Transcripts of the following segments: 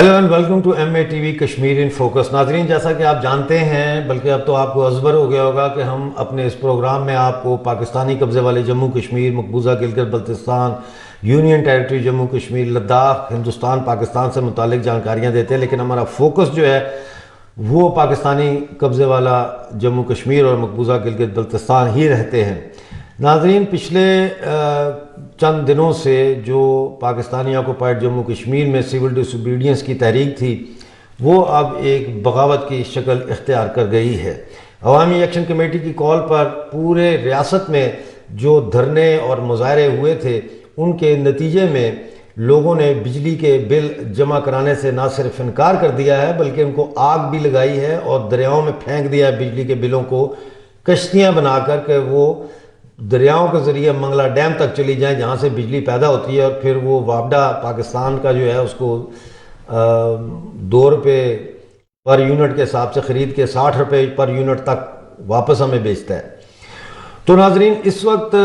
Hello and welcome to M A T V Kashmir in focus. ناظرین، جیسا کہ آپ جانتے ہیں، بلکہ اب تو آپ کو ازبر ہو گیا ہوگا کہ ہم اپنے اس پروگرام میں آپ کو پاکستانی قبضے والے جموں کشمیر، مقبوضہ گلگت بلتستان، یونین ٹیریٹری جموں کشمیر، لداخ، ہندوستان، پاکستان سے متعلق جانکاریاں دیتے ہیں. لیکن ہمارا فوکس جو ہے وہ پاکستانی قبضے والا جموں کشمیر اور مقبوضہ گلگت بلتستان ہی رہتے ہیں. ناظرین، پچھلے چند دنوں سے جو پاکستانی آکوپائڈ جموں کشمیر میں سول ڈس اوبیڈینس کی تحریک تھی، وہ اب ایک بغاوت کی شکل اختیار کر گئی ہے. عوامی ایکشن کمیٹی کی کال پر پورے ریاست میں جو دھرنے اور مظاہرے ہوئے تھے، ان کے نتیجے میں لوگوں نے بجلی کے بل جمع کرانے سے نہ صرف انکار کر دیا ہے، بلکہ ان کو آگ بھی لگائی ہے اور دریاؤں میں پھینک دیا ہے بجلی کے بلوں کو کشتیاں بنا کر کہ وہ دریاؤں کے ذریعے منگلہ ڈیم تک چلی جائیں، جہاں سے بجلی پیدا ہوتی ہے، اور پھر وہ وابڈا پاکستان کا جو ہے اس کو 2 روپے پر یونٹ کے حساب سے خرید کے 60 روپے پر یونٹ تک واپس ہمیں بیچتا ہے. تو ناظرین، اس وقت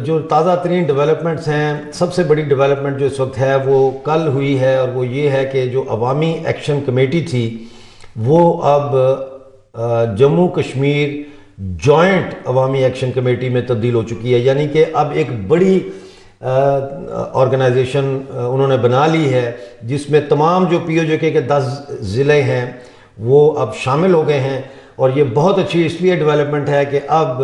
جو تازہ ترین ڈیولپمنٹس ہیں، سب سے بڑی ڈیولپمنٹ جو اس وقت ہے وہ کل ہوئی ہے، اور وہ یہ ہے کہ جو عوامی ایکشن کمیٹی تھی وہ اب جموں کشمیر جوائنٹ عوامی ایکشن کمیٹی میں تبدیل ہو چکی ہے. یعنی کہ اب ایک بڑی آرگنائزیشن انہوں نے بنا لی ہے، جس میں تمام جو پی او جے کے 10 ضلع ہیں وہ اب شامل ہو گئے ہیں. اور یہ بہت اچھی اس لیے ڈیولپمنٹ ہے کہ اب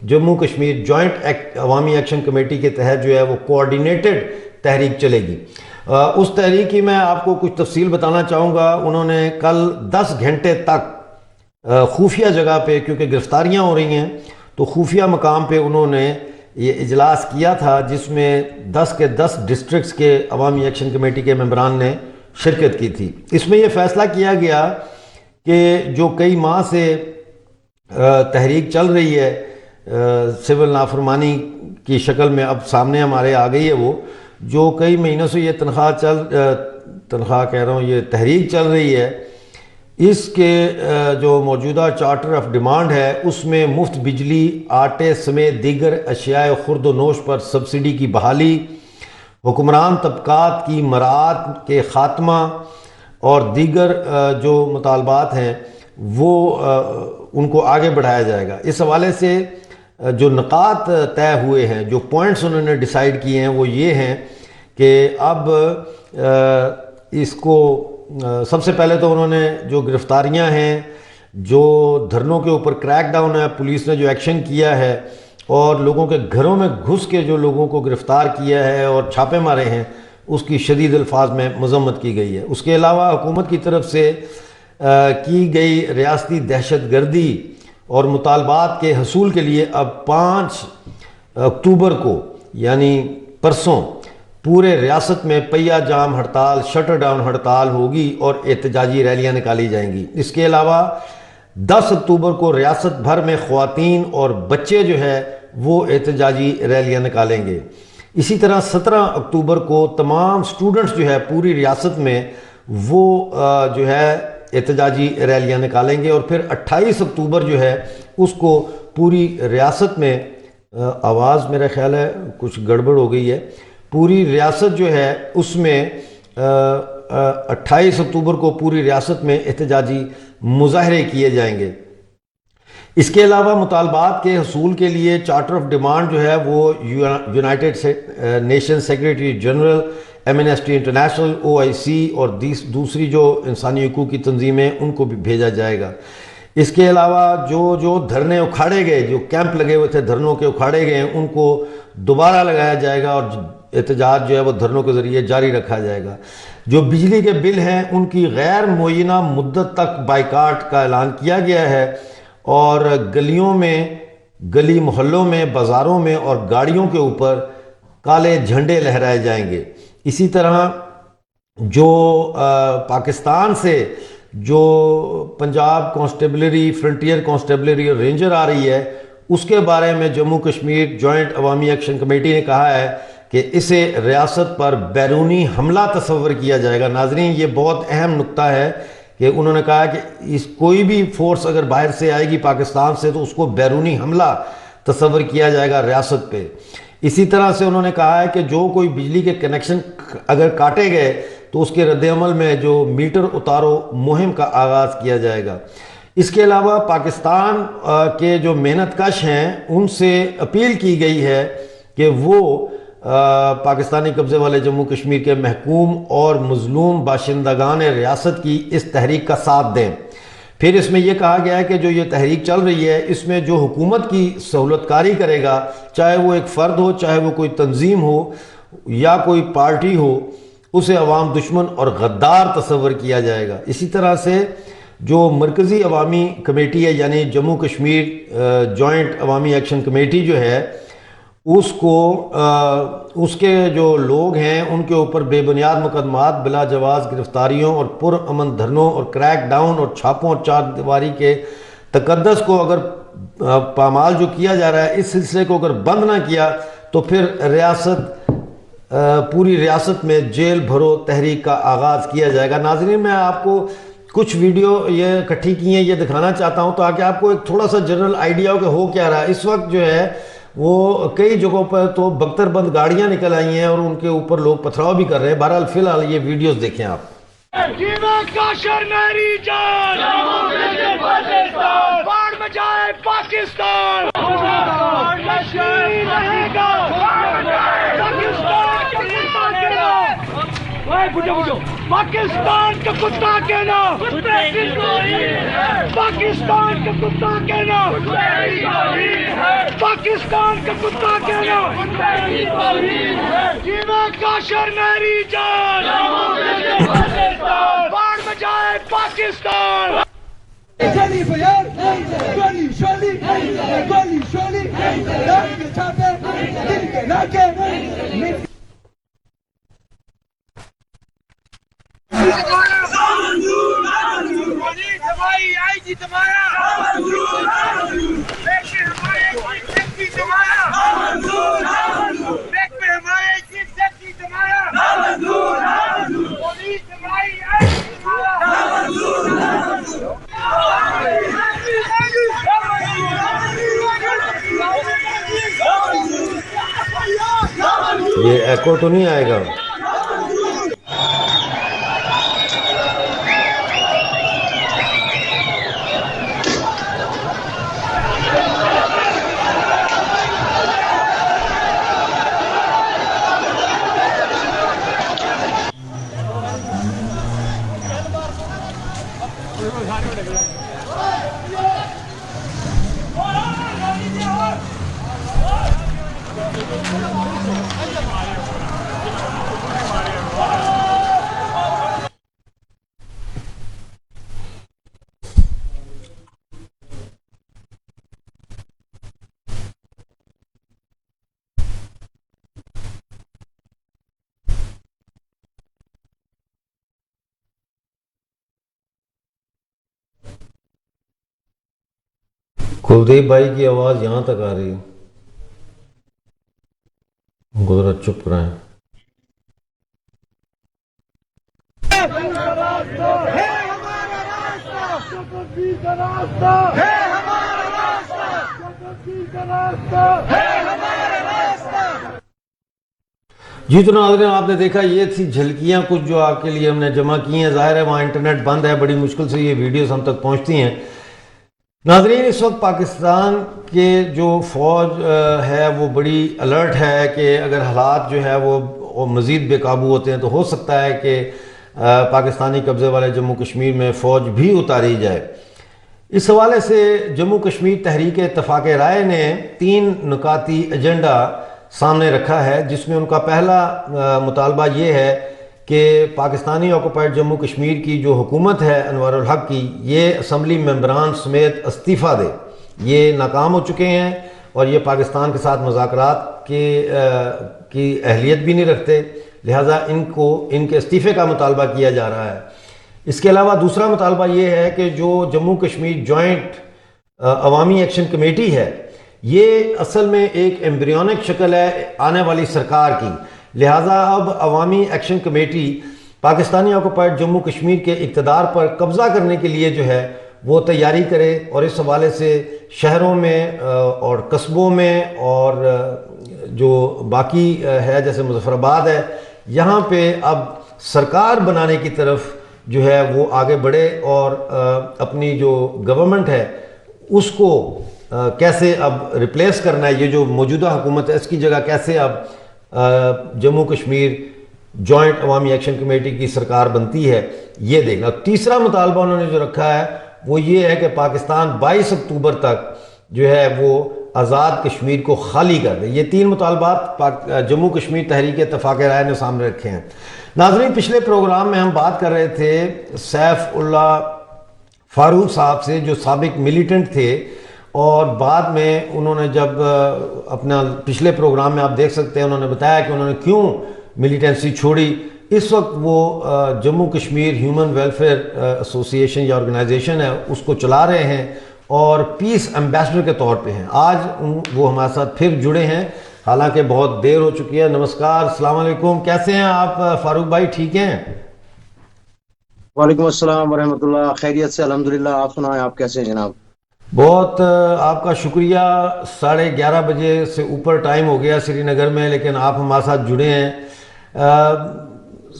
جموں کشمیر جوائنٹ عوامی ایکشن کمیٹی کے تحت جو ہے وہ کوآرڈینیٹڈ تحریک چلے گی. اس تحریک کی میں آپ کو کچھ تفصیل بتانا چاہوں گا. انہوں نے کل 10 گھنٹے تک خفیہ جگہ پہ، کیونکہ گرفتاریاں ہو رہی ہیں تو خفیہ مقام پہ انہوں نے یہ اجلاس کیا تھا، جس میں 10 کے 10 ڈسٹرکٹس کے عوامی ایکشن کمیٹی کے ممبران نے شرکت کی تھی. اس میں یہ فیصلہ کیا گیا کہ جو کئی ماہ سے تحریک چل رہی ہے سول نافرمانی کی شکل میں، اب سامنے ہمارے آ گئی ہے. وہ جو کئی مہینوں سے یہ یہ تحریک چل رہی ہے، اس کے جو موجودہ چارٹر آف ڈیمانڈ ہے اس میں مفت بجلی، آٹے سمیت دیگر اشیاء خرد و نوش پر سبسڈی کی بحالی، حکمران طبقات کی مراعات کے خاتمہ اور دیگر جو مطالبات ہیں وہ ان کو آگے بڑھایا جائے گا. اس حوالے سے جو نکات طے ہوئے ہیں، جو پوائنٹس انہوں نے ڈیسائیڈ کیے ہیں، وہ یہ ہیں کہ اب اس کو سب سے پہلے تو انہوں نے جو گرفتاریاں ہیں، جو دھرنوں کے اوپر کریک ڈاؤن ہے، پولیس نے جو ایکشن کیا ہے اور لوگوں کے گھروں میں گھس کے جو لوگوں کو گرفتار کیا ہے اور چھاپے مارے ہیں، اس کی شدید الفاظ میں مذمت کی گئی ہے. اس کے علاوہ حکومت کی طرف سے کی گئی ریاستی دہشت گردی اور مطالبات کے حصول کے لیے اب 5 اکتوبر کو یعنی پرسوں پورے ریاست میں پہیہ جام ہڑتال، شٹر ڈاؤن ہڑتال ہوگی اور احتجاجی ریلیاں نکالی جائیں گی. اس کے علاوہ 10 اکتوبر کو ریاست بھر میں خواتین اور بچے جو ہے وہ احتجاجی ریلیاں نکالیں گے. اسی طرح 17 اکتوبر کو تمام سٹوڈنٹس جو ہے پوری ریاست میں وہ جو ہے احتجاجی ریلیاں نکالیں گے. اور پھر 28 اکتوبر جو ہے اس کو پوری ریاست میں آواز میرا خیال ہے کچھ گڑبڑ ہو گئی ہے، پوری ریاست جو ہے اس میں 28 اکتوبر کو پوری ریاست میں احتجاجی مظاہرے کیے جائیں گے. اس کے علاوہ مطالبات کے حصول کے لیے چارٹر آف ڈیمانڈ جو ہے وہ United nation secretary general, Amnesty international, OIC اور دوسری جو انسانی حقوق کی تنظیمیں، ان کو بھی بھیجا جائے گا. اس کے علاوہ جو دھرنے اکھاڑے گئے، جو کیمپ لگے ہوئے تھے دھرنوں کے اکھاڑے گئے، ان کو دوبارہ لگایا جائے گا اور احتجاج جو ہے وہ دھرنوں کے ذریعے جاری رکھا جائے گا. جو بجلی کے بل ہیں ان کی غیر معینہ مدت تک بائیکاٹ کا اعلان کیا گیا ہے، اور گلیوں میں، گلی محلوں میں، بازاروں میں اور گاڑیوں کے اوپر کالے جھنڈے لہرائے جائیں گے. اسی طرح جو پاکستان سے جو پنجاب کانسٹیبلری، فرنٹیئر کانسٹیبلری اور رینجر آ رہی ہے، اس کے بارے میں جموں کشمیر جوائنٹ عوامی ایکشن کمیٹی نے کہا ہے کہ اسے ریاست پر بیرونی حملہ تصور کیا جائے گا. ناظرین، یہ بہت اہم نکتہ ہے کہ انہوں نے کہا کہ کوئی بھی فورس اگر باہر سے آئے گی پاکستان سے تو اس کو بیرونی حملہ تصور کیا جائے گا ریاست پہ. اسی طرح سے انہوں نے کہا ہے کہ جو کوئی بجلی کے کنیکشن اگر کاٹے گئے تو اس کے رد عمل میں جو میٹر اتارو مہم کا آغاز کیا جائے گا۔ اس کے علاوہ پاکستان کے جو محنت کش ہیں ان سے اپیل کی گئی ہے کہ وہ پاکستانی قبضے والے جموں کشمیر کے محکوم اور مظلوم باشندگان ریاست کی اس تحریک کا ساتھ دیں۔ پھر اس میں یہ کہا گیا ہے کہ جو یہ تحریک چل رہی ہے اس میں جو حکومت کی سہولت کاری کرے گا، چاہے وہ ایک فرد ہو، چاہے وہ کوئی تنظیم ہو یا کوئی پارٹی ہو، اسے عوام دشمن اور غدار تصور کیا جائے گا۔ اسی طرح سے جو مرکزی عوامی کمیٹی ہے یعنی جموں کشمیر جوائنٹ عوامی ایکشن کمیٹی جو ہے، اس کے جو لوگ ہیں ان کے اوپر بے بنیاد مقدمات، بلا جواز گرفتاریوں اور پر امن دھرنوں اور کریک ڈاؤن اور چھاپوں اور چار دیواری کے تقدس کو اگر پامال جو کیا جا رہا ہے، اس سلسلے کو اگر بند نہ کیا تو پھر پوری ریاست میں جیل بھرو تحریک کا آغاز کیا جائے گا۔ ناظرین، میں آپ کو کچھ ویڈیو یہ اکٹھی کی ہیں، یہ دکھانا چاہتا ہوں تاکہ آپ کو ایک تھوڑا سا جنرل آئیڈیا ہو کہ ہو کیا رہا ہے۔ اس وقت جو ہے وہ کئی جگہوں پر تو بختر بند گاڑیاں نکل آئی ہیں اور ان کے اوپر لوگ پتھراؤ بھی کر رہے ہیں۔ بہرحال فی الحال یہ ویڈیوز دیکھیں آپ۔ باڑھ میں جائے پاکستان، پاکستان کا کتا کہنا، پاکستان کا کتا کہنا، پاکستان کا کتا کہنا، جیوا کاشر میری جان، باڑھ میں جائے پاکستان۔ گلی بیار گلی شولی گلی شولی رات کے چھاپے دن کے ناکے یہ ایکو تو نہیں آئے گا؟ کلدیپ بھائی کی آواز یہاں تک آ رہی ہے، ذرا چپ کرائیں۔ جی تو ناظرین، آپ نے دیکھا یہ تھی جھلکیاں کچھ جو آپ کے لیے ہم نے جمع کی ہیں۔ ظاہر ہے وہاں انٹرنیٹ بند ہے، بڑی مشکل سے یہ ویڈیوز ہم تک پہنچتی ہیں۔ ناظرین، اس وقت پاکستان کے جو فوج ہے وہ بڑی الرٹ ہے کہ اگر حالات جو ہے وہ مزید بے قابو ہوتے ہیں تو ہو سکتا ہے کہ پاکستانی قبضے والے جموں کشمیر میں فوج بھی اتاری جائے۔ اس حوالے سے جموں کشمیر تحریک اتفاق رائے نے 3 نکاتی ایجنڈا سامنے رکھا ہے، جس میں ان کا پہلا مطالبہ یہ ہے کہ پاکستانی آکوپائیڈ جموں کشمیر کی جو حکومت ہے انوار الحق کی، یہ اسمبلی ممبران سمیت استعفیٰ دے۔ یہ ناکام ہو چکے ہیں اور یہ پاکستان کے ساتھ مذاکرات کی اہلیت بھی نہیں رکھتے، لہٰذا ان کے استعفے کا مطالبہ کیا جا رہا ہے۔ اس کے علاوہ دوسرا مطالبہ یہ ہے کہ جو جموں کشمیر جوائنٹ عوامی ایکشن کمیٹی ہے، یہ اصل میں ایک ایمبریونک شکل ہے آنے والی سرکار کی، لہٰذا اب عوامی ایکشن کمیٹی پاکستانی آکوپائیڈ جموں کشمیر کے اقتدار پر قبضہ کرنے کے لیے جو ہے وہ تیاری کرے، اور اس حوالے سے شہروں میں اور قصبوں میں اور جو باقی ہے جیسے مظفر آباد ہے، یہاں پہ اب سرکار بنانے کی طرف جو ہے وہ آگے بڑھے اور اپنی جو گورنمنٹ ہے اس کو کیسے اب ریپلیس کرنا ہے، یہ جو موجودہ حکومت ہے اس کی جگہ کیسے اب جموں کشمیر جوائنٹ عوامی ایکشن کمیٹی کی سرکار بنتی ہے، یہ دیکھنا۔ تیسرا مطالبہ انہوں نے جو رکھا ہے وہ یہ ہے کہ پاکستان 22 اکتوبر تک جو ہے وہ آزاد کشمیر کو خالی کر دے۔ یہ 3 مطالبات جموں کشمیر تحریک اتفاق رائے نے سامنے رکھے ہیں۔ ناظرین، پچھلے پروگرام میں ہم بات کر رہے تھے سیف اللہ فاروق صاحب سے، جو سابق ملیٹنٹ تھے، اور بعد میں انہوں نے جب اپنا پچھلے پروگرام میں آپ دیکھ سکتے ہیں انہوں نے بتایا کہ انہوں نے کیوں ملیٹنسی چھوڑی۔ اس وقت وہ جموں کشمیر ہیومن ویلفیئر ایسوسی ایشن یا آرگنائزیشن ہے اس کو چلا رہے ہیں اور پیس ایمبیسڈر کے طور پہ ہیں۔ آج وہ ہمارے ساتھ پھر جڑے ہیں، حالانکہ بہت دیر ہو چکی ہے۔ نمسکار، السلام علیکم، کیسے ہیں آپ فاروق بھائی؟ ٹھیک ہیں؟ وعلیکم السلام ورحمۃ اللہ، خیریت سے الحمدللہ۔ آپ سنائیں، آپ کیسے ہیں جناب؟ بہت آپ کا شکریہ۔ 11:30 بجے سے اوپر ٹائم ہو گیا سری نگر میں، لیکن آپ ہمارے ساتھ جڑے ہیں۔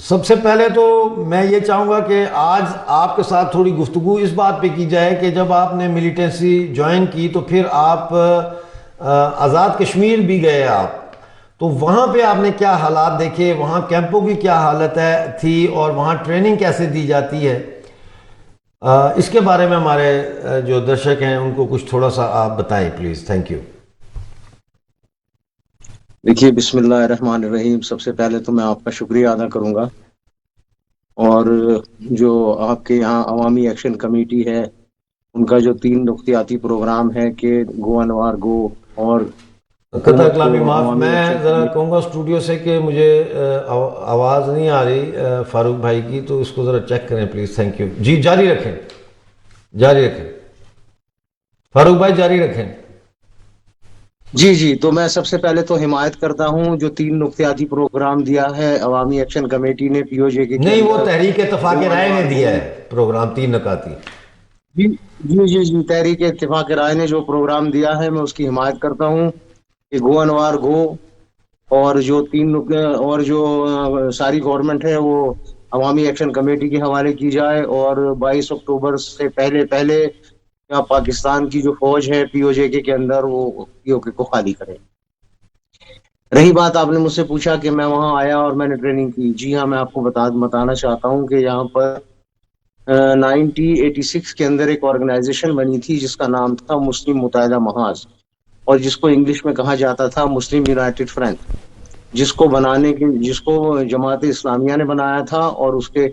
سب سے پہلے تو میں یہ چاہوں گا کہ آج آپ کے ساتھ تھوڑی گفتگو اس بات پہ کی جائے کہ جب آپ نے ملیٹنسی جوائن کی تو پھر آپ آزاد کشمیر بھی گئے آپ، تو وہاں پہ آپ نے کیا حالات دیکھے، وہاں کیمپوں کی کیا حالت تھی اور وہاں ٹریننگ کیسے دی جاتی ہے؟ اس کے بارے میں ہمارے جو درشک ہیں ان کو کچھ تھوڑا سا آپ بتائیں پلیز۔ Thank you. دیکھیے، بسم اللہ الرحمن الرحیم، سب سے پہلے تو میں آپ کا شکریہ ادا کروں گا، اور جو آپ کے یہاں عوامی ایکشن کمیٹی ہے ان کا جو 3 نقطیاتی پروگرام ہے کہ گو انوار گو اور قطع کلامی معاف، میں ذرا کہوں گا اسٹوڈیو سے کہ مجھے آواز نہیں آ رہی فاروق بھائی کی، تو اس کو ذرا چیک کریں پلیز۔ تھینک یو جی، جاری رکھیں فاروق بھائی، جاری رکھیں۔ جی، تو میں سب سے پہلے تو حمایت کرتا ہوں جو 3 نقطیاتی پروگرام دیا ہے عوامی ایکشن کمیٹی نے پی او جے کے نہیں، وہ تحریک اتفاق رائے نے دیا ہے پروگرام 3 نکاتی۔ جی، تحریک اتفاق رائے نے جو پروگرام دیا ہے میں اس کی حمایت کرتا ہوں کہ گو انوار گو، اور جو 3 اور جو ساری گورنمنٹ ہے وہ عوامی ایکشن کمیٹی کے حوالے کی جائے، اور 22 اکتوبر سے پہلے پاکستان کی جو فوج ہے پی او جے کے اندر وہ پی او کے کو خالی کرے۔ رہی بات، آپ نے مجھ سے پوچھا کہ میں وہاں آیا اور میں نے ٹریننگ کی۔ جی ہاں، میں آپ کو بتانا چاہتا ہوں کہ یہاں پر 1986 کے اندر ایک آرگنائزیشن بنی تھی جس کا نام تھا مسلم متحدہ محاذ، اور جس کو انگلش میں کہا جاتا تھا مسلم یونائٹڈ فرنٹ، جس کو جماعت اسلامیہ نے بنایا تھا، اور اس کے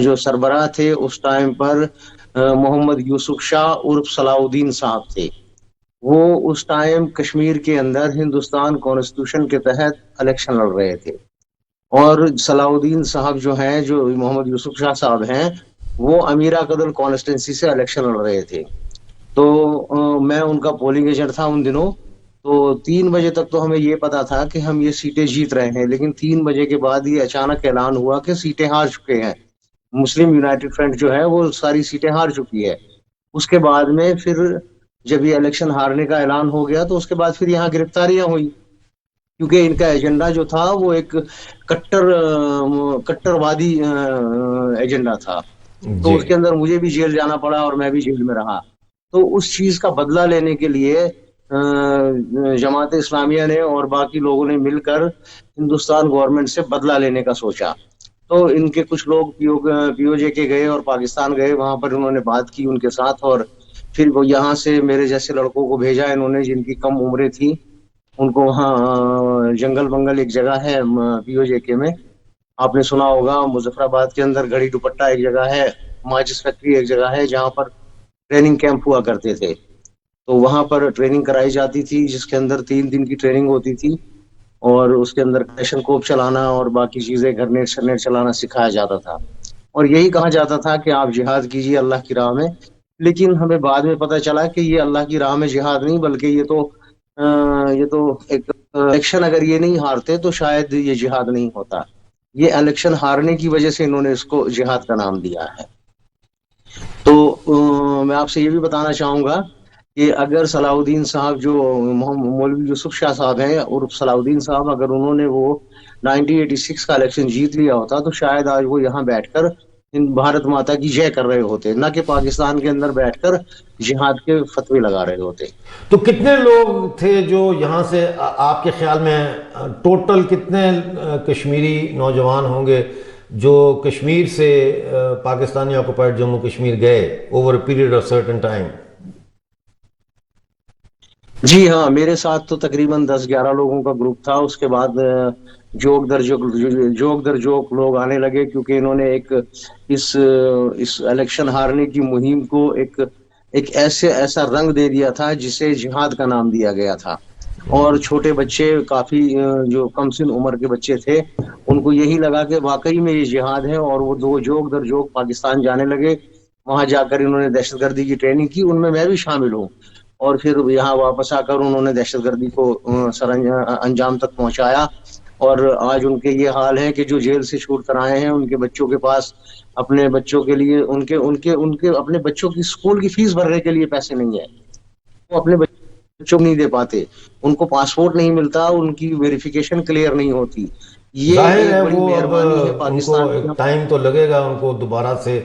جو سربراہ تھے اس ٹائم پر محمد یوسف شاہ عرف صلاح الدین صاحب تھے۔ وہ اس ٹائم کشمیر کے اندر ہندوستان کانسٹیٹیوشن کے تحت الیکشن لڑ رہے تھے، اور صلاح الدین صاحب جو ہیں، جو محمد یوسف شاہ صاحب ہیں، وہ امیرا قدل کانسٹیٹنسی سے الیکشن لڑ رہے تھے۔ تو میں ان کا پولنگ ایجنٹ تھا ان دنوں۔ تو 3 بجے تک تو ہمیں یہ پتا تھا کہ ہم یہ سیٹیں جیت رہے ہیں، لیکن 3 بجے کے بعد یہ اچانک اعلان ہوا کہ سیٹیں ہار چکے ہیں، مسلم یونائٹڈ فرنٹ جو ہے وہ ساری سیٹیں ہار چکی ہے۔ اس کے بعد میں پھر جب یہ الیکشن ہارنے کا اعلان ہو گیا تو اس کے بعد پھر یہاں گرفتاریاں ہوئی، کیونکہ ان کا ایجنڈا جو تھا وہ ایک کٹر وادی ایجنڈا تھا۔ تو اس کے اندر مجھے بھی جیل جانا پڑا اور میں بھی جیل میں رہا۔ تو اس چیز کا بدلہ لینے کے لیے جماعت اسلامیہ نے اور باقی لوگوں نے مل کر ہندوستان گورنمنٹ سے بدلہ لینے کا سوچا۔ تو ان کے کچھ لوگ پی او جے کے گئے اور پاکستان گئے، وہاں پر انہوں نے بات کی ان کے ساتھ، اور پھر وہ یہاں سے میرے جیسے لڑکوں کو بھیجا انہوں نے جن کی کم عمریں تھیں، ان کو وہاں جنگل بنگل ایک جگہ ہے پی او جے کے میں، آپ نے سنا ہوگا، مظفر آباد کے اندر گھڑی دوپٹہ ایک جگہ ہے، ماچس فیکٹری ایک جگہ ہے، جہاں پر ٹریننگ کیمپ ہوا کرتے تھے۔ تو وہاں پر ٹریننگ کرائی جاتی تھی جس کے اندر 3 دن کی ٹریننگ ہوتی تھی، اور اس کے اندر کیشن کوپ چلانا اور باقی چیزیں گرنیڈ شرنیڈ چلانا سکھایا جاتا تھا، اور یہی کہا جاتا تھا کہ آپ جہاد کیجیے اللہ کی راہ میں۔ لیکن ہمیں بعد میں پتہ چلا کہ یہ اللہ کی راہ میں جہاد نہیں، بلکہ یہ تو ایک الیکشن، اگر یہ نہیں ہارتے تو شاید یہ جہاد نہیں ہوتا۔ یہ الیکشن ہارنے کی وجہ سے انہوں نے اس کو جہاد کا نام دیا ہے۔ تو میں آپ سے یہ بھی بتانا چاہوں گا کہ اگر صلاح الدین صاحب جو مولوی یوسف شاہ صاحب ہیں اور صلاح الدین صاحب اگر انہوں نے وہ 1986 کا الیکشن جیت لیا ہوتا تو شاید آج وہ یہاں بیٹھ کر بھارت ماتا کی جے کر رہے ہوتے، نہ کہ پاکستان کے اندر بیٹھ کر جہاد کے فتوے لگا رہے ہوتے۔ تو کتنے لوگ تھے جو یہاں سے آپ کے خیال میں ٹوٹل کتنے کشمیری نوجوان ہوں گے جو کشمیر سے پاکستانی آکوپائڈ جموں کشمیر گئے over a period of certain time? جی ہاں، میرے ساتھ تو تقریباً 10-11 لوگوں کا گروپ تھا۔ اس کے بعد جوک در جوک لوگ آنے لگے، کیونکہ انہوں نے اس الیکشن ہارنے کی مہم کو ایک ایسا رنگ دے دیا تھا جسے جہاد کا نام دیا گیا تھا، اور چھوٹے بچے کافی جو کم سن عمر کے بچے تھے ان کو یہی لگا کہ واقعی میں یہ جہاد ہے، اور وہ دو جوک در جوک پاکستان جانے لگے۔ وہاں جا کر انہوں نے دہشت گردی کی ٹریننگ کی، ان میں بھی شامل ہوں، اور پھر یہاں واپس آ کر انہوں نے دہشت گردی کو انجام تک پہنچایا۔ اور آج ان کے یہ حال ہے کہ جو جیل سے چھوٹ کر آئے ہیں ان کے بچوں کے پاس اپنے بچوں کے لیے ان کے اپنے بچوں کی اسکول کی فیس بھرنے کے لیے پیسے نہیں ہیں، وہ اپنے بچوں کو نہیں دے پاتے، ان کو پاسپورٹ نہیں ملتا، ان کی ویریفیکیشن کلیئر نہیں ہوتی۔ یہ ظاہر ہے ایک بڑی وہ مہربانی ہے ان پاکستان کو ٹائم تو لگے گا ان کو دوبارہ سے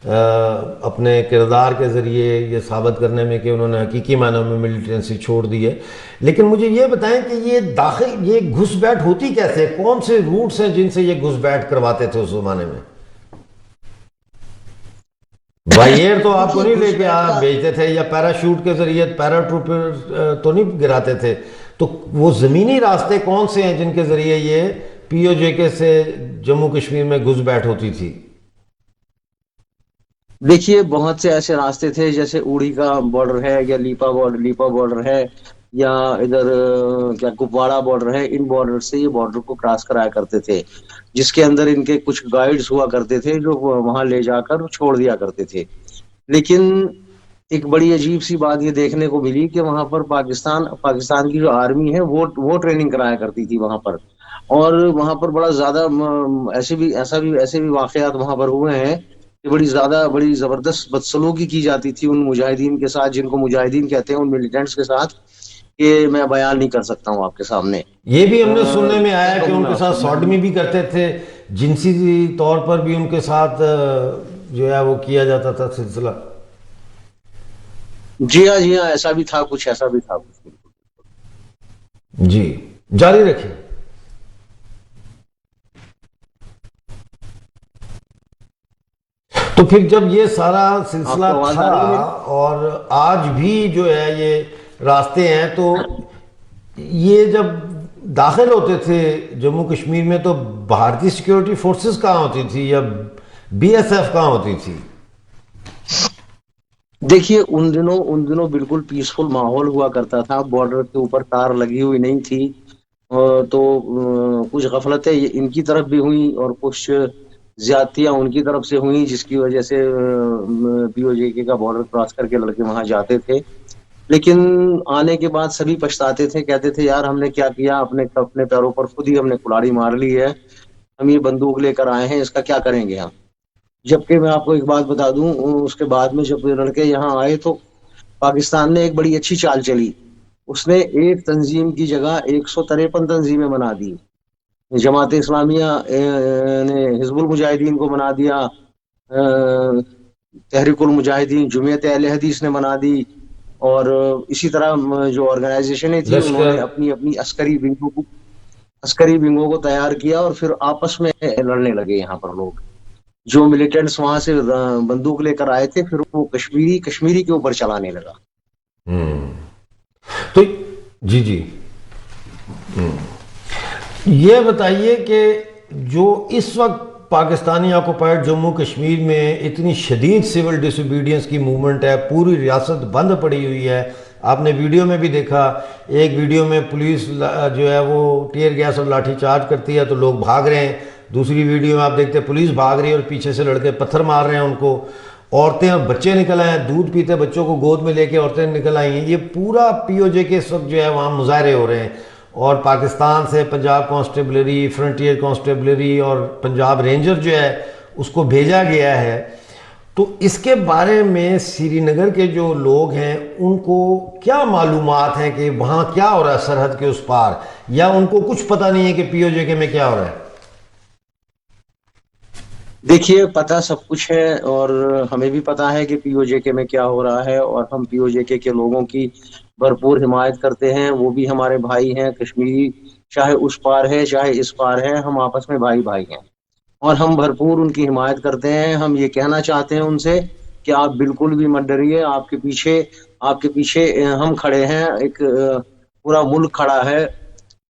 اپنے کردار کے ذریعے یہ ثابت کرنے میں کہ انہوں نے حقیقی معنوں میں ملیٹنسی چھوڑ دی ہے۔ لیکن مجھے یہ بتائیں کہ یہ گھس بیٹھ ہوتی کیسے؟ کون سے روٹس ہیں جن سے یہ گھس بیٹھ کرواتے تھے اس زمانے میں؟ بائی ایئر تو آپ کو نہیں لے کے بھیجتے تھے، یا پیراشوٹ کے ذریعے پیراٹروپر تو نہیں گراتے تھے، تو وہ زمینی راستے کون سے ہیں جن کے ذریعے یہ پی او جے کے سے جموں کشمیر میں گھس بیٹھ ہوتی تھی؟ دیکھیے بہت سے ایسے راستے تھے، جیسے اوڑی کا بارڈر ہے، یا لیپا بارڈر ہے، یا ادھر کیا کپواڑہ بارڈر ہے، ان بارڈر سے یہ بارڈر کو کراس کرایا کرتے تھے، جس کے اندر ان کے کچھ گائیڈز ہوا کرتے تھے جو وہاں لے جا کر چھوڑ دیا کرتے تھے۔ لیکن ایک بڑی عجیب سی بات یہ دیکھنے کو ملی کہ وہاں پر پاکستان کی جو آرمی ہے وہ ٹریننگ کرایا کرتی تھی وہاں پر، اور وہاں پر بڑا زیادہ ایسے بھی واقعات وہاں پر ہوئے ہیں کہ بڑی زبردست بدسلوکی کی جاتی تھی ان مجاہدین کے ساتھ، جن کو مجاہدین کہتے ہیں، ان ملیٹنٹس کے ساتھ، کہ میں بیان نہیں کر سکتا ہوں آپ کے سامنے۔ یہ بھی ہم نے سننے میں آیا کہ ان کے ساتھ سوڈمی بھی کرتے تھے، جنسی طور پر بھی ان کے ساتھ جو ہے وہ کیا جاتا تھا سلسلہ۔ جی ہاں ایسا بھی تھا کچھ۔ جی جاری رکھیں۔ تو پھر جب یہ سارا سلسلہ تھا اور آج بھی جو ہے یہ راستے ہیں، تو یہ جب داخل ہوتے تھے جموں کشمیر میں تو بھارتی سیکیورٹی فورسز کہاں ہوتی تھی یا بی ایس ایف کہاں ہوتی تھی؟ دیکھیے ان دنوں بالکل پیسفل ماحول ہوا کرتا تھا، بارڈر کے اوپر تار لگی ہوئی نہیں تھی، تو کچھ غفلتیں ان کی طرف بھی ہوئیں اور کچھ زیادتیاں ان کی طرف سے ہوئیں، جس کی وجہ سے پی او جے کے کا بارڈر کراس کر کے لڑکے وہاں جاتے تھے۔ لیکن آنے کے بعد سبھی پچھتاتے تھے، کہتے تھے یار ہم نے کیا کیا، اپنے پیروں پر خود ہی ہم نے کلاڑی مار لی ہے، ہم یہ بندوق لے کر آئے ہیں، اس کا کیا کریں گے ہم۔ جبکہ میں آپ کو ایک بات بتا دوں، اس کے بعد میں جب لڑکے یہاں آئے تو پاکستان نے ایک بڑی اچھی چال چلی، اس نے ایک تنظیم کی جگہ 153 تنظیمیں بنا دی۔ جماعت اسلامیہ نے حزب المجاہدین کو بنا دیا، تحریک المجاہدین جمعیت اہل حدیث نے بنا دی، اور اسی طرح جو آرگنائزیشنیں تھیں انہوں نے اپنی عسکری ونگوں کو تیار کیا، اور پھر آپس میں لڑنے لگے یہاں پر لوگ۔ جو ملیٹنٹس وہاں سے بندوق لے کر آئے تھے، پھر وہ کشمیری کے اوپر چلانے لگا۔ تو جی یہ بتائیے کہ جو اس وقت پاکستانی آکوپائڈ جموں کشمیر میں اتنی شدید سول ڈس اوبیڈینس کی موومنٹ ہے، پوری ریاست بند پڑی ہوئی ہے، آپ نے ویڈیو میں بھی دیکھا، ایک ویڈیو میں پولیس جو ہے وہ ٹیئر گیس اور لاٹھی چارج کرتی ہے تو لوگ بھاگ رہے ہیں، دوسری ویڈیو میں آپ دیکھتے ہیں پولیس بھاگ رہی ہے اور پیچھے سے لڑکے پتھر مار رہے ہیں ان کو، عورتیں اور بچے نکل آئے ہیں، دودھ پیتے بچوں کو گود میں لے کے عورتیں نکل آئی ہیں۔ یہ پورا پی او جے کے اس وقت جو ہے وہاں مظاہرے ہو رہے ہیں، اور پاکستان سے پنجاب کانسٹیبلری، فرنٹیئر کانسٹیبلری اور پنجاب رینجر جو ہے اس کو بھیجا گیا ہے، تو اس کے بارے میں سری نگر کے جو لوگ ہیں ان کو کیا معلومات ہیں کہ وہاں کیا ہو رہا ہے سرحد کے اس پار، یا ان کو کچھ پتہ نہیں ہے کہ پی او جے کے میں کیا ہو رہا ہے؟ دیکھیے پتہ سب کچھ ہے، اور ہمیں بھی پتہ ہے کہ پی او جے کے میں کیا ہو رہا ہے، اور ہم پی او جے کے لوگوں کی بھرپور حمایت کرتے ہیں. وہ بھی ہمارے بھائی ہیں کشمیری، چاہے اس پار ہے چاہے اس پار ہے، ہم آپس میں بھائی بھائی ہیں اور ہم بھرپور ان کی حمایت کرتے ہیں. ہم یہ کہنا چاہتے ہیں ان سے کہ آپ بالکل بھی مت ڈریے، آپ کے پیچھے ہم کھڑے ہیں، ایک پورا ملک کھڑا ہے،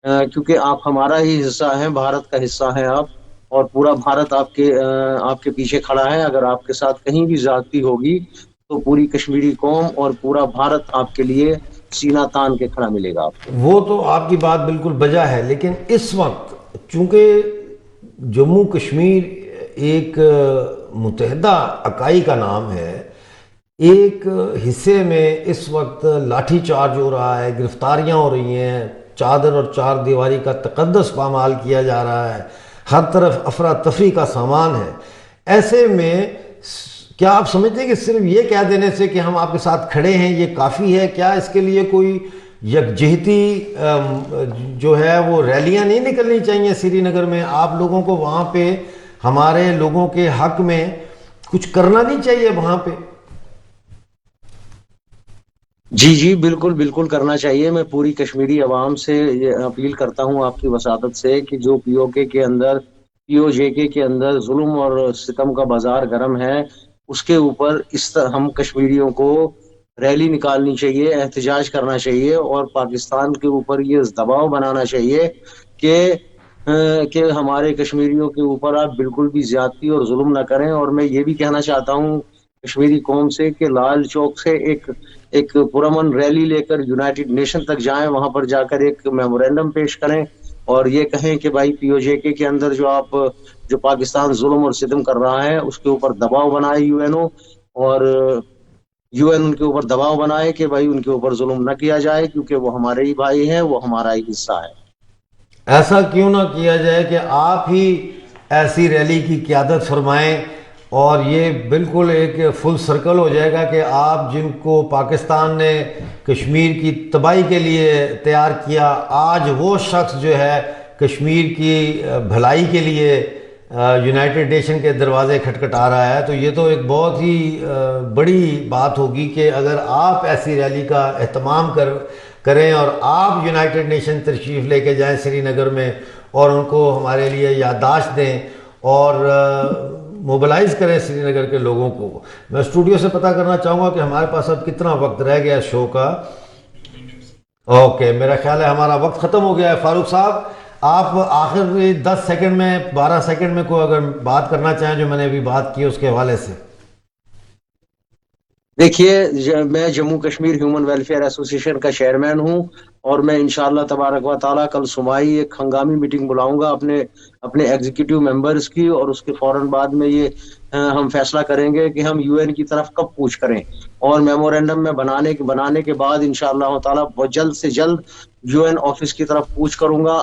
کیونکہ آپ ہمارا ہی حصہ ہیں، بھارت کا حصہ ہیں آپ، اور پورا بھارت آپ کے پیچھے کھڑا ہے. اگر آپ کے ساتھ کہیں بھی زیادتی ہوگی تو پوری کشمیری قوم اور پورا بھارت آپ کے لیے سینہ تان کے کھڑا ملے گا آپ کو. وہ تو آپ کی بات بالکل بجا ہے، لیکن اس وقت چونکہ جموں کشمیر ایک متحدہ اکائی کا نام ہے، ایک حصے میں اس وقت لاٹھی چارج ہو رہا ہے، گرفتاریاں ہو رہی ہیں، چادر اور چار دیواری کا تقدس پامال کیا جا رہا ہے، ہر طرف افراتفری کا سامان ہے. ایسے میں کیا آپ سمجھتے ہیں کہ صرف یہ کہہ دینے سے کہ ہم آپ کے ساتھ کھڑے ہیں یہ کافی ہے؟ کیا اس کے لیے کوئی یکجہتی جو ہے وہ ریلیاں نہیں نکلنی چاہیے سری نگر میں؟ آپ لوگوں کو وہاں پہ ہمارے لوگوں کے حق میں کچھ کرنا نہیں چاہیے وہاں پہ؟ جی بالکل بالکل کرنا چاہیے. میں پوری کشمیری عوام سے یہ اپیل کرتا ہوں آپ کی وساطت سے کہ جو پی او جے کے اندر ظلم اور ستم کا بازار گرم ہے، اس کے اوپر ہم کشمیریوں کو ریلی نکالنی چاہیے، احتجاج کرنا چاہیے، اور پاکستان کے اوپر یہ دباؤ بنانا چاہیے کہ ہمارے کشمیریوں کے اوپر آپ بالکل بھی زیادتی اور ظلم نہ کریں. اور میں یہ بھی کہنا چاہتا ہوں کشمیری قوم سے کہ لال چوک سے ایک پرامن ریلی لے کر یونائٹڈ نیشن تک جائیں، وہاں پر جا کر ایک میمورینڈم پیش کریں اور یہ کہیں کہ بھائی پی او جے کے اندر جو پاکستان ظلم اور ستم کر رہا ہے اس کے اوپر دباؤ بنائے یو این او، اور یو این ان کے اوپر دباؤ بنائے کہ بھائی ان کے اوپر ظلم نہ کیا جائے، کیونکہ وہ ہمارے ہی بھائی ہیں، وہ ہمارا ہی حصہ ہے. ایسا کیوں نہ کیا جائے کہ آپ ہی ایسی ریلی کی قیادت فرمائیں، اور یہ بالکل ایک فل سرکل ہو جائے گا کہ آپ جن کو پاکستان نے کشمیر کی تباہی کے لیے تیار کیا، آج وہ شخص جو ہے کشمیر کی بھلائی کے لیے یونائٹڈ نیشن کے دروازے کھٹکھٹا رہا ہے. تو یہ تو ایک بہت ہی بڑی بات ہوگی کہ اگر آپ ایسی ریلی کا اہتمام کریں اور آپ یونائٹڈ نیشن تشریف لے کے جائیں سری نگر میں اور ان کو ہمارے لیے یادداشت دیں اور موبلائز کریں سری نگر کے لوگوں کو. میں اسٹوڈیو سے پتہ کرنا چاہوں گا کہ ہمارے پاس اب کتنا وقت رہ گیا شو کا. اوکے، میرا خیال ہے ہمارا وقت ختم ہو گیا ہے. فاروق صاحب، آپ آخر 10 سیکنڈ میں 12 سیکنڈ میں کوئی اگر بات کرنا چاہیں جو میں نے ابھی بات کی اس کے حوالے سے. دیکھیے، میں جموں کشمیر ہیومن ویلفیئر ایسوسی ایشن کا چیئرمین ہوں، اور میں انشاءاللہ تبارک و تعالیٰ کل صبح ایک ہنگامی میٹنگ بلاؤں گا اپنے ایگزیکٹو ممبرز کی، اور اس کے فوراً بعد میں یہ ہم فیصلہ کریں گے کہ ہم یو این کی طرف کب کوچ کریں، اور میمورینڈم میں بنانے کے بعد انشاءاللہ تعالیٰ بہت جلد سے جلد یو این آفس کی طرف کوچ کروں گا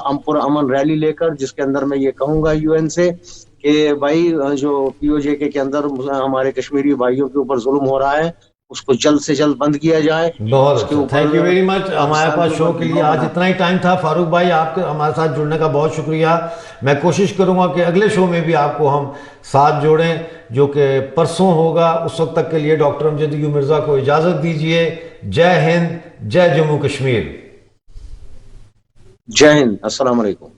امن ریلی لے کر، جس کے اندر میں یہ کہوں گا یو این سے کہ بھائی جو پی او جے کے اندر ہمارے کشمیری بھائیوں کے اوپر ظلم ہو رہا ہے اس کو جلد سے جلد بند کیا جائے. بہت اچھا، تھینک یو ویری مچ. ہمارے پاس شو کے لیے آج اتنا ہی ٹائم تھا. فاروق بھائی، آپ کے ہمارے ساتھ جڑنے کا بہت شکریہ. میں کوشش کروں گا کہ اگلے شو میں بھی آپ کو ہم ساتھ جوڑیں جو کہ پرسوں ہوگا. اس وقت تک کے لیے ڈاکٹر امجد یو مرزا کو اجازت دیجیے. جے ہند، جے جموں کشمیر. جے ہند، السلام علیکم.